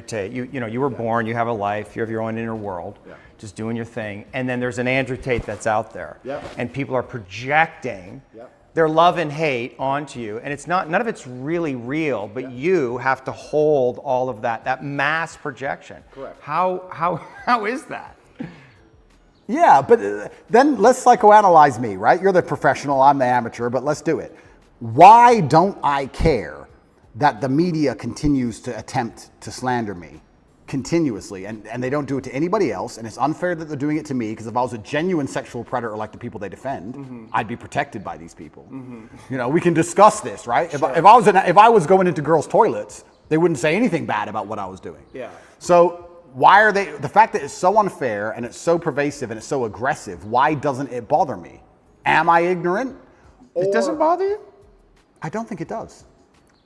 Tate, you were born, you have a life, you have your own inner world, just doing your thing. And then there's an Andrew Tate that's out there. And people are projecting their love and hate onto you. And it's not, none of it's really real, but you have to hold all of that mass projection. Correct. How is that? Yeah, but then let's psychoanalyze me, right? You're the professional, I'm the amateur, but let's do it. Why don't I care that the media continues to attempt to slander me continuously, and they don't do it to anybody else, and it's unfair that they're doing it to me, because if I was a genuine sexual predator like the people they defend, I'd be protected by these people. You know, we can discuss this, right? Sure. If I was going into girls' toilets, they wouldn't say anything bad about what I was doing. Yeah. So why are they, the fact that it's so unfair and it's so pervasive and it's so aggressive, why doesn't it bother me? Am I ignorant? It doesn't bother you? I don't think it does.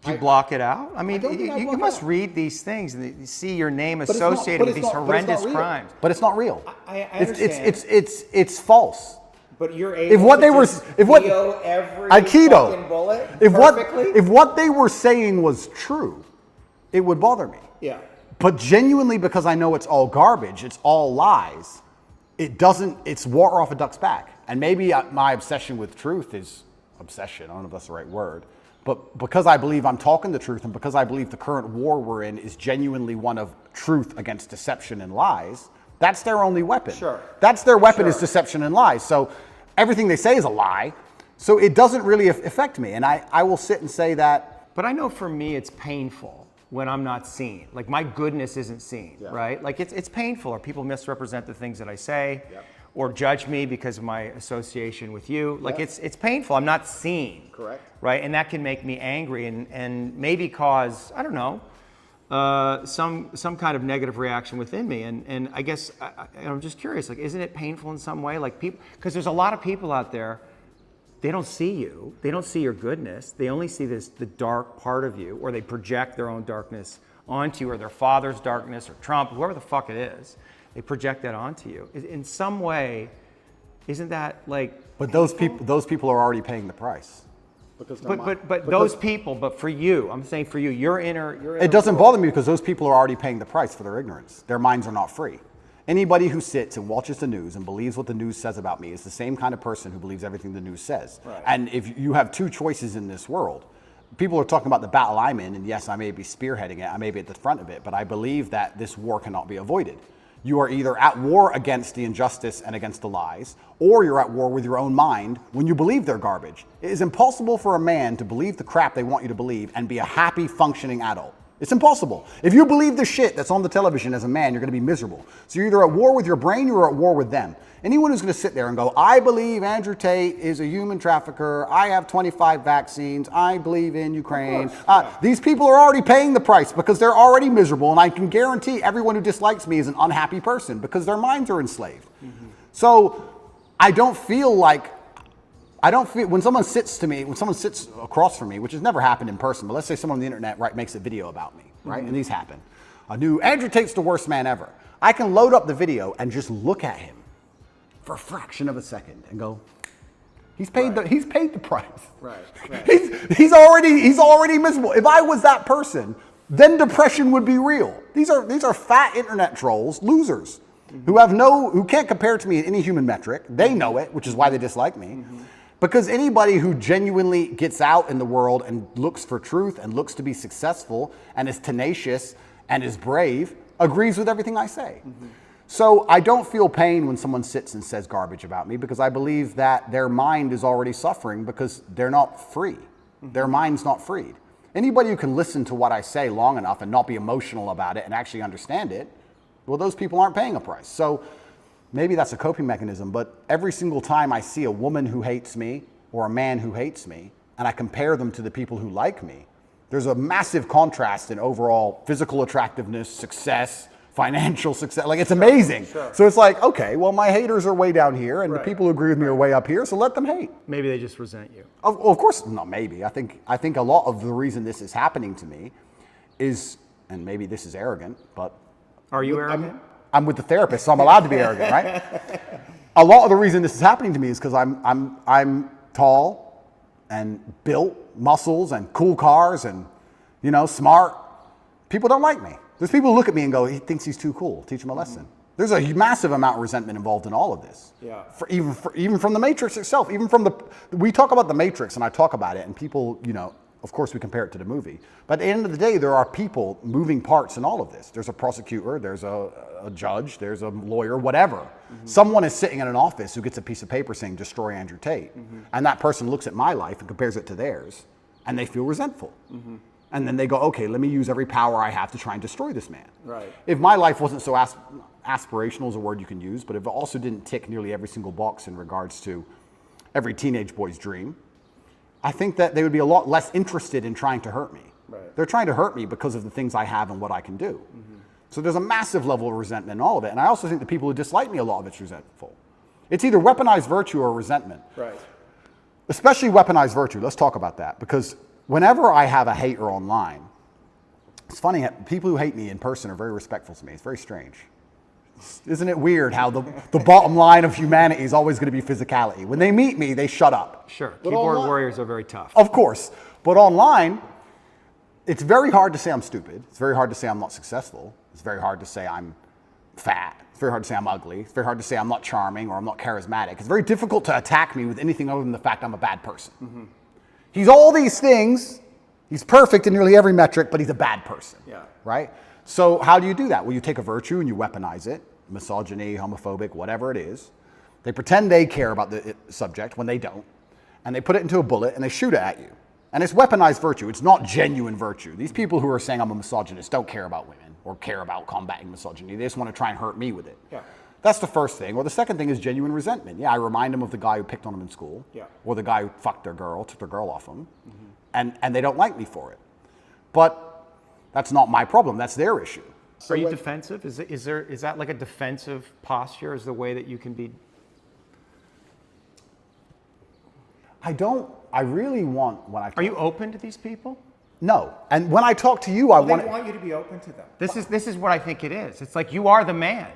Do you block it out? I mean, you must read these things and you see your name associated with these horrendous crimes. But it's not real. I understand. It's false. But you're able to every fucking bullet perfectly? If what they were saying was true, it would bother me. Yeah. But genuinely, because I know it's all garbage, it's all lies, it's water off a duck's back. And maybe my obsession with truth is obsession, I don't know if that's the right word, but because I believe I'm talking the truth, and because I believe the current war we're in is genuinely one of truth against deception and lies, that's their only weapon. Sure. That's their weapon, is deception and lies. So everything they say is a lie, so it doesn't really affect me. And I will sit and say that. But I know for me it's painful when I'm not seen. Like my goodness isn't seen, right? Like it's painful, or people misrepresent the things that I say, or judge me because of my association with you. Like it's painful, I'm not seen. Correct. Right, and that can make me angry and maybe cause, I don't know, some kind of negative reaction within me. And I guess I'm just curious, like, isn't it painful in some way? Like people, because there's a lot of people out there, they don't see you, they don't see your goodness, they only see the dark part of you, or they project their own darkness onto you, or their father's darkness, or Trump, whoever the fuck it is, they project that onto you. In some way, isn't that like? But those people are already paying the price. But those people, but for you, I'm saying for you, your inner it doesn't bother me, because those people are already paying the price for their ignorance. Their minds are not free. Anybody who sits and watches the news and believes what the news says about me is the same kind of person who believes everything the news says. Right. And if you have two choices in this world, people are talking about the battle I'm in, and yes, I may be spearheading it, I may be at the front of it, but I believe that this war cannot be avoided. You are either at war against the injustice and against the lies, or you're at war with your own mind when you believe they're garbage. It is impossible for a man to believe the crap they want you to believe and be a happy, functioning adult. It's impossible. If you believe the shit that's on the television as a man, you're going to be miserable. So you're either at war with your brain or you're at war with them. Anyone who's going to sit there and go, I believe Andrew Tate is a human trafficker, I have 25 vaccines, I believe in Ukraine. These people are already paying the price because they're already miserable, and I can guarantee everyone who dislikes me is an unhappy person because their minds are enslaved. So I don't feel, when someone sits across from me, which has never happened in person, but let's say someone on the internet makes a video about me, right? And these happen. A new Andrew Tate's the worst man ever. I can load up the video and just look at him for a fraction of a second and go, he's paid the price. Right. He's already miserable. If I was that person, then depression would be real. These are fat internet trolls, losers, who can't compare to me in any human metric. They know it, which is why they dislike me. Because anybody who genuinely gets out in the world and looks for truth and looks to be successful and is tenacious and is brave agrees with everything I say. So I don't feel pain when someone sits and says garbage about me, because I believe that their mind is already suffering because they're not free. Their mind's not freed. Anybody who can listen to what I say long enough and not be emotional about it and actually understand it, well, those people aren't paying a price. So maybe that's a coping mechanism, but every single time I see a woman who hates me or a man who hates me, and I compare them to the people who like me, there's a massive contrast in overall physical attractiveness, success, financial success. Like, it's amazing. Sure. So it's like, okay, well, my haters are way down here, and the people who agree with me are way up here, so let them hate. Maybe they just resent you. Of course, not maybe. I think a lot of the reason this is happening to me is, and maybe this is arrogant, but... Are you arrogant? I'm with the therapist, so I'm allowed to be arrogant, right? A lot of the reason this is happening to me is because I'm tall and built, muscles and cool cars and, smart. People don't like me. There's people who look at me and go, he thinks he's too cool. Teach him a lesson. There's a massive amount of resentment involved in all of this. Yeah. Even from the Matrix itself, even from we talk about the Matrix and I talk about it and people, of course we compare it to the movie. But at the end of the day, there are people moving parts in all of this. There's a prosecutor, there's a judge, there's a lawyer, whatever. Someone is sitting in an office who gets a piece of paper saying destroy Andrew Tate. And that person looks at my life and compares it to theirs and they feel resentful. And then they go, okay, let me use every power I have to try and destroy this man. Right. If my life wasn't so aspirational is a word you can use, but if it also didn't tick nearly every single box in regards to every teenage boy's dream, I think that they would be a lot less interested in trying to hurt me. Right. They're trying to hurt me because of the things I have and what I can do. So there's a massive level of resentment in all of it. And I also think the people who dislike me, a lot of it's resentful. It's either weaponized virtue or resentment. Right. Especially weaponized virtue. Let's talk about that. Because whenever I have a hater online, it's funny, people who hate me in person are very respectful to me. It's very strange. Isn't it weird how the bottom line of humanity is always going to be physicality? When they meet me, they shut up. Sure. Keyboard warriors are very tough. Of course. But online, it's very hard to say I'm stupid. It's very hard to say I'm not successful. It's very hard to say I'm fat. It's very hard to say I'm ugly. It's very hard to say I'm not charming or I'm not charismatic. It's very difficult to attack me with anything other than the fact I'm a bad person. He's all these things. He's perfect in nearly every metric, but he's a bad person. Yeah. Right? So how do you do that? Well, you take a virtue and you weaponize it. Misogyny, homophobic, whatever it is. They pretend they care about the subject when they don't. And they put it into a bullet and they shoot it at you. And it's weaponized virtue. It's not genuine virtue. These people who are saying I'm a misogynist don't care about women or care about combating misogyny. They just want to try and hurt me with it. Yeah. That's the first thing. Or the second thing is genuine resentment. Yeah, I remind them of the guy who picked on them in school. Yeah. Or the guy who fucked their girl, took their girl off them. And they don't like me for it. But that's not my problem. That's their issue. Are you defensive? Is that like a defensive posture? Is the way that you can be? I really want when I. Are you open to these people? No. And when I talk to you, I want. They want you to be open to them. This is what I think it is. It's like you are the man.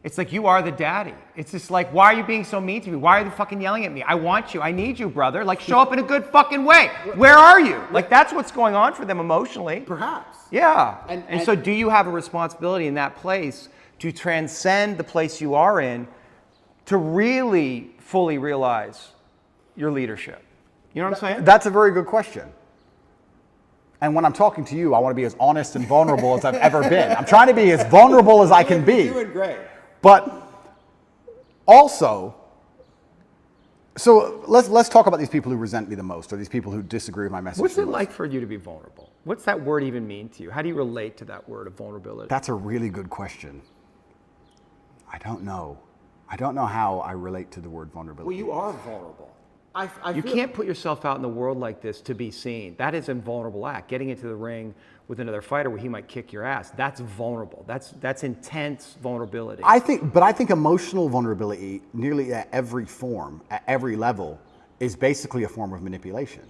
It's like you are the daddy. It's just like, why are you being so mean to me? Why are you fucking yelling at me? I want you. I need you, brother. Like, show up in a good fucking way. Where are you? Like, that's what's going on for them emotionally. Perhaps. Yeah. And so do you have a responsibility in that place to transcend the place you are in to really fully realize your leadership? You know what I'm saying? That's a very good question. And when I'm talking to you, I want to be as honest and vulnerable as I've ever been. I'm trying to be as vulnerable as I can be. You're doing great. But also, so let's talk about these people who resent me the most, or these people who disagree with my message. What's it like for you to be vulnerable? What's that word even mean to you? How do you relate to that word of vulnerability? That's a really good question. I don't know. I don't know how I relate to the word vulnerability. Well, you are vulnerable. You can't put yourself out in the world like this to be seen. That is a vulnerable act. Getting into the ring with another fighter where he might kick your ass, that's vulnerable. That's intense vulnerability. I think emotional vulnerability, nearly at every form, at every level, is basically a form of manipulation.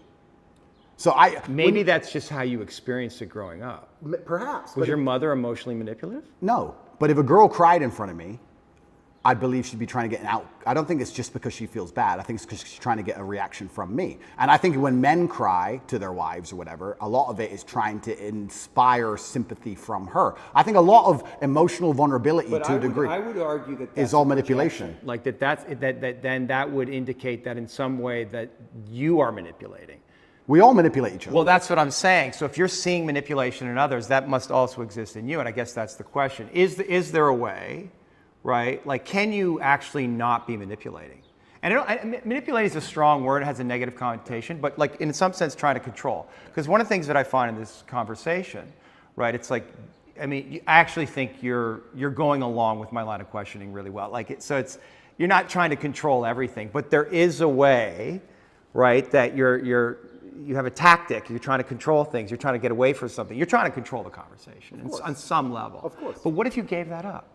So maybe that's just how you experienced it growing up. Perhaps. Was your mother emotionally manipulative? No, but if a girl cried in front of me, I believe she'd be trying to get an out. I don't think it's just because she feels bad. I think it's because she's trying to get a reaction from me. And I think when men cry to their wives or whatever, a lot of it is trying to inspire sympathy from her. I think a lot of emotional vulnerability to a degree I would argue that is all manipulation. Like then that would indicate that in some way that you are manipulating. We all manipulate each other. Well, that's what I'm saying. So if you're seeing manipulation in others, that must also exist in you. And I guess that's the question. Is there a way, right? Like, can you actually not be manipulating? And manipulating is a strong word. It has a negative connotation, but like in some sense, trying to control. Because one of the things that I find in this conversation, right? It's like, I mean, I actually think you're going along with my line of questioning really well. Like, you're not trying to control everything, but there is a way, right? That you have a tactic. You're trying to control things. You're trying to get away from something. You're trying to control the conversation on some level. Of course. But what if you gave that up?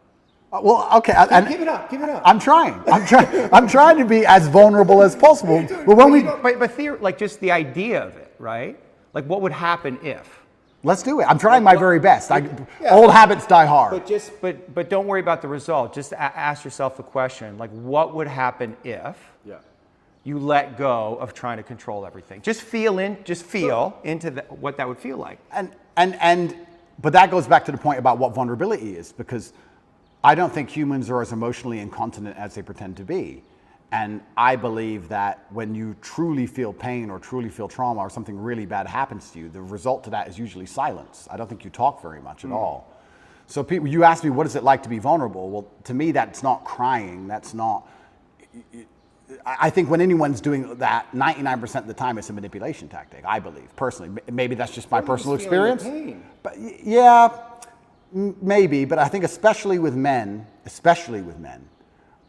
Well, okay. Give it up. Give it up. I'm trying. I'm trying to be as vulnerable as possible. But when like just the idea of it, right? Like what would happen if? Let's do it. I'm trying my very best. Old habits die hard. But don't worry about the result. Just ask yourself the question, like what would happen if you let go of trying to control everything? Just feel into what that would feel like. And but that goes back to the point about what vulnerability is, because I don't think humans are as emotionally incontinent as they pretend to be. And I believe that when you truly feel pain or truly feel trauma or something really bad happens to you, the result to that is usually silence. I don't think you talk very much at all. So people, you ask me, what is it like to be vulnerable? Well, to me, that's not crying. That's not, I think when anyone's doing that, 99% of the time, it's a manipulation tactic, I believe, personally. Maybe that's just my personal experience. But yeah, maybe, but I think especially with men,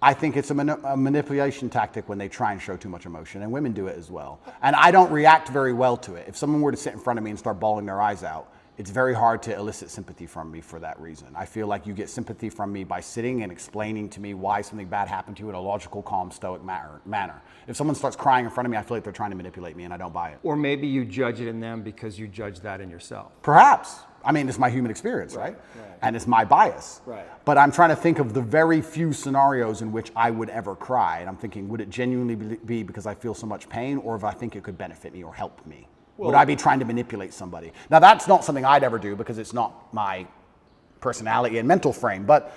I think it's a manipulation tactic when they try and show too much emotion, and women do it as well. And I don't react very well to it. If someone were to sit in front of me and start bawling their eyes out, it's very hard to elicit sympathy from me for that reason. I feel like you get sympathy from me by sitting and explaining to me why something bad happened to you in a logical, calm, stoic manner. If someone starts crying in front of me, I feel like they're trying to manipulate me, and I don't buy it. Or maybe you judge it in them because you judge that in yourself. Perhaps. I mean, it's my human experience, right? And it's my bias. Right. But I'm trying to think of the very few scenarios in which I would ever cry. And I'm thinking, would it genuinely be because I feel so much pain, or if I think it could benefit me or help me? Would I be trying to manipulate somebody? Now, that's not something I'd ever do because it's not my personality and mental frame. But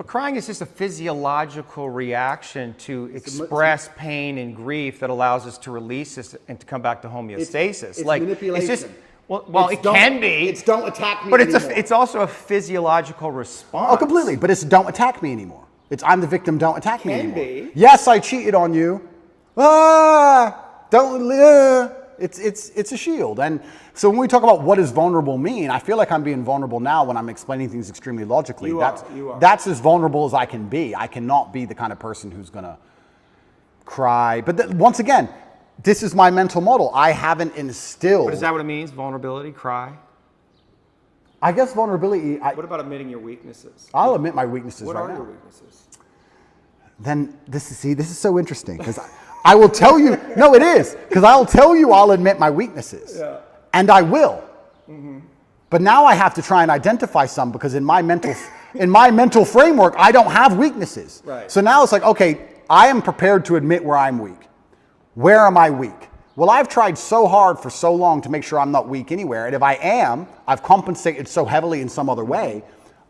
crying is just a physiological reaction to express pain and grief that allows us to release this and to come back to homeostasis. It's manipulation. It's just, well, it can be. It's don't attack me but anymore. it's also a physiological response. Oh, completely. But it's don't attack me anymore. It's I'm the victim, don't attack me anymore. Can be. Yes, I cheated on you. It's a shield. And so when we talk about what does vulnerable mean, I feel like I'm being vulnerable now when I'm explaining things extremely logically. You are. That's as vulnerable as I can be. I cannot be the kind of person who's going to cry. But once again, this is my mental model. I haven't instilled. But is that what it means? Vulnerability, cry? I guess vulnerability. What about admitting your weaknesses? I'll admit my weaknesses What right are now. your weaknesses? Then this is so interesting because I will tell you. No, it is because I'll tell you I'll admit my weaknesses, and I will. But now I have to try and identify some because in my mental framework I don't have weaknesses. Right. So now it's like, okay, I am prepared to admit where I'm weak. Where am I weak? Well, I've tried so hard for so long to make sure I'm not weak anywhere. And if I am, I've compensated so heavily in some other way,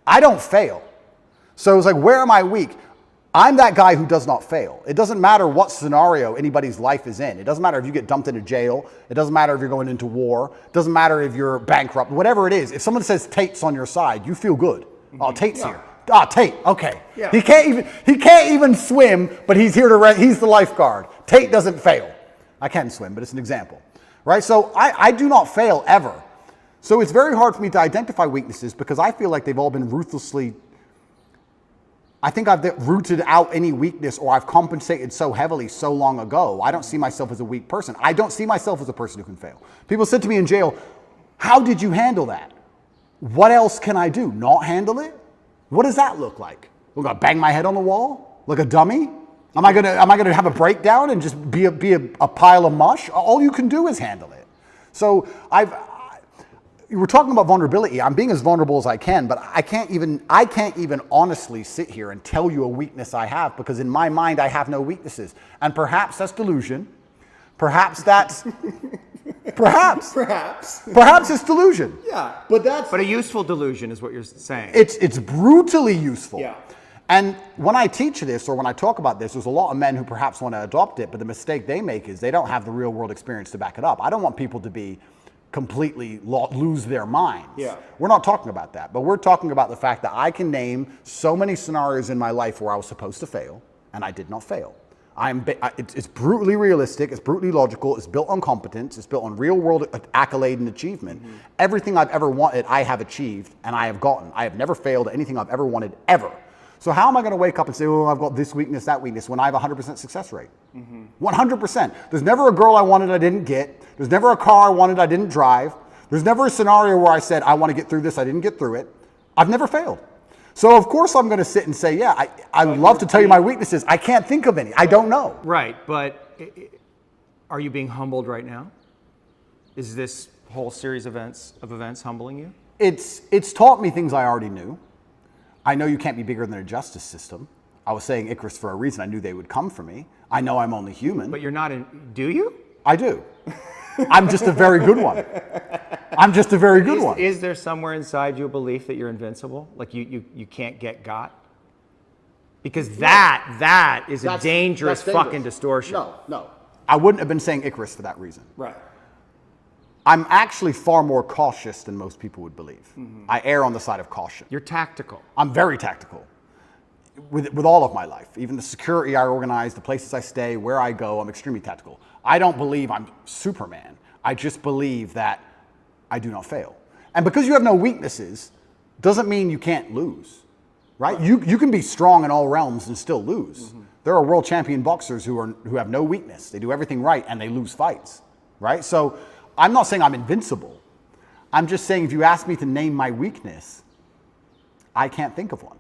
I don't fail. So it's like, where am I weak? I'm that guy who does not fail. It doesn't matter what scenario anybody's life is in. It doesn't matter if you get dumped into jail. It doesn't matter if you're going into war. It doesn't matter if you're bankrupt. Whatever it is, if someone says Tate's on your side, you feel good. Oh, Tate's here. Ah, Tate, okay. Yeah. He can't even swim, but he's here to he's the lifeguard. Tate doesn't fail. I can swim, but it's an example, right? So I do not fail ever. So it's very hard for me to identify weaknesses because I feel like they've all been ruthlessly, I think I've rooted out any weakness or I've compensated so heavily so long ago. I don't see myself as a weak person. I don't see myself as a person who can fail. People said to me in jail, how did you handle that? What else can I do? Not handle it? What does that look like? We're gonna bang my head on the wall like a dummy? Am I gonna have a breakdown and just be a pile of mush? All you can do is handle it. So we're talking about vulnerability. I'm being as vulnerable as I can, but I can't even honestly sit here and tell you a weakness I have because in my mind I have no weaknesses. And perhaps that's delusion. Perhaps that's perhaps it's delusion. Yeah, but a useful delusion is what you're saying. It's brutally useful. Yeah. And when I teach this or when I talk about this, there's a lot of men who perhaps want to adopt it, but the mistake they make is they don't have the real world experience to back it up. I don't want people to be completely lose their minds. Yeah. We're not talking about that, but we're talking about the fact that I can name so many scenarios in my life where I was supposed to fail and I did not fail. It's brutally realistic, it's brutally logical, it's built on competence, it's built on real world accolade and achievement. Everything I've ever wanted, I have achieved and I have gotten. I have never failed at anything I've ever wanted, ever. So how am I going to wake up and say, oh, I've got this weakness, that weakness, when I have a 100% success rate? 100%. There's never a girl I wanted I didn't get. There's never a car I wanted I didn't drive. There's never a scenario where I said, I want to get through this, I didn't get through it. I've never failed. So of course I'm going to sit and say, yeah, I would love to tell you my weaknesses. I can't think of any. I don't know. Right, but are you being humbled right now? Is this whole series of events humbling you? It's taught me things I already knew. I know you can't be bigger than a justice system. I was saying Icarus for a reason. I knew they would come for me. I know I'm only human. But you're not do you? I do. I'm just a very good one. I'm just a very good one. Is there somewhere inside you a belief that you're invincible? Like you can't get got? Because that is a dangerous fucking distortion. No. I wouldn't have been saying Icarus for that reason. Right. I'm actually far more cautious than most people would believe. I err on the side of caution. You're tactical. I'm very tactical with all of my life. Even the security I organize, the places I stay, where I go, I'm extremely tactical. I don't believe I'm Superman. I just believe that I do not fail. And because you have no weaknesses, doesn't mean you can't lose, right? You can be strong in all realms and still lose. There are world champion boxers who have no weakness. They do everything right and they lose fights, right? So I'm not saying I'm invincible. I'm just saying if you ask me to name my weakness, I can't think of one.